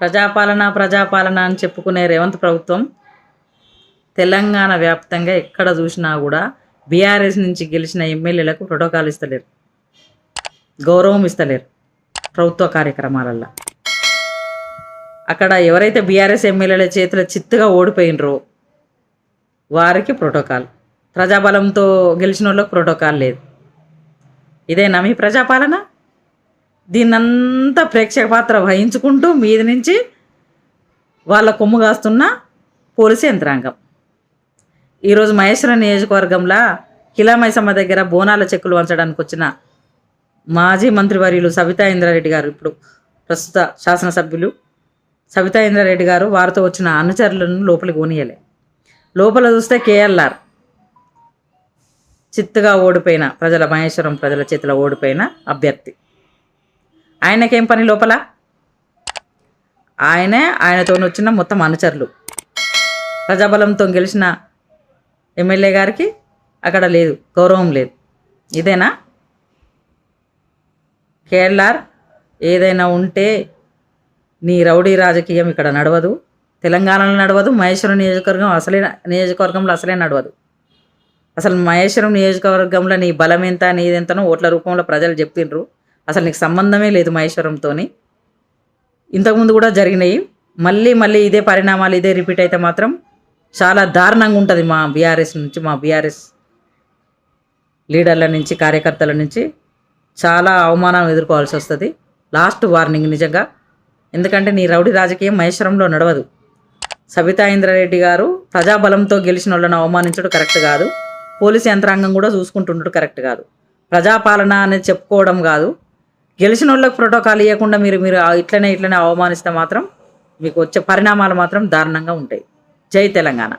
ప్రజాపాలన ప్రజాపాలన అని చెప్పుకునే రేవంత్ ప్రభుత్వం తెలంగాణ వ్యాప్తంగా ఎక్కడ చూసినా కూడా బీఆర్ఎస్ నుంచి గెలిచిన ఎమ్మెల్యేలకు ప్రోటోకాల్ ఇస్తలేరు, గౌరవం ఇస్తలేరు ప్రభుత్వ కార్యక్రమాలల్లో. అక్కడ ఎవరైతే బీఆర్ఎస్ ఎమ్మెల్యేల చేతిలో చిత్తుగా ఓడిపోయినరో వారికి ప్రోటోకాల్, ప్రజాబలంతో గెలిచిన వాళ్ళకి ప్రోటోకాల్ లేదు. ఇదేనా మీ ప్రజాపాలన? దీన్నంతా ప్రేక్షక పాత్ర వహించుకుంటూ మీది నుంచి వాళ్ళ కొమ్ము కాస్తున్న పోలీసు యంత్రాంగం. ఈరోజు మహేశ్వరం నియోజకవర్గంలో కిలామైసమ్మ దగ్గర బోనాల చెక్కులు వంచడానికి వచ్చిన మాజీ మంత్రివర్యులు సబితా ఇంద్రారెడ్డి గారు, ఇప్పుడు ప్రస్తుత శాసనసభ్యులు సబితా ఇంద్రారెడ్డి గారు, వారితో వచ్చిన అనుచరులను లోపలికి పోనీయలే. లోపల చూస్తే కేఎల్ఆర్ చిత్తుగా ఓడిపోయిన మహేశ్వరం ప్రజల చేతిలో ఓడిపోయిన అభ్యర్థి. ఆయనకేం పని లోపల? ఆయనతో వచ్చిన మొత్తం అనుచరులు, ప్రజాబలంతో గెలిచిన ఎమ్మెల్యే గారికి అక్కడ లేదు, గౌరవం లేదు. ఇదేనా కేఎల్ఆర్? ఏదైనా ఉంటే నీ రౌడీ రాజకీయం ఇక్కడ నడవదు, తెలంగాణలో నడవదు, మహేశ్వరం నియోజకవర్గంలో అసలే నడవదు. అసలు మహేశ్వరం నియోజకవర్గంలో నీ బలం ఎంత, నీదెంతనో ఓట్ల రూపంలో ప్రజలు చెప్పిండ్రు. అసలు నీకు సంబంధమే లేదు మహేశ్వరంతో. ఇంతకుముందు కూడా జరిగినాయి. మళ్ళీ ఇదే పరిణామాలు ఇదే రిపీట్ అయితే మాత్రం చాలా దారుణంగా ఉంటుంది. మా బీఆర్ఎస్ లీడర్ల నుంచి, కార్యకర్తల నుంచి చాలా అవమానం ఎదుర్కోవాల్సి వస్తుంది. లాస్ట్ వార్నింగ్ నిజంగా. ఎందుకంటే నీ రౌడీ రాజకీయం మహేశ్వరంలో నడవదు. సబితా ఇంద్రారెడ్డి గారు ప్రజాబలంతో గెలిచిన వాళ్ళని అవమానించడం కరెక్ట్ కాదు. పోలీసు యంత్రాంగం కూడా చూసుకుంటుండడం కరెక్ట్ కాదు. ప్రజాపాలన అనేది చెప్పుకోవడం కాదు. గెలిచిన వాళ్ళకి ప్రోటోకాల్ ఇవ్వకుండా మీరు ఇట్లనే అవమానిస్తే మాత్రం మీకు వచ్చే పరిణామాలు మాత్రం దారుణంగా ఉంటాయి. జై తెలంగాణ.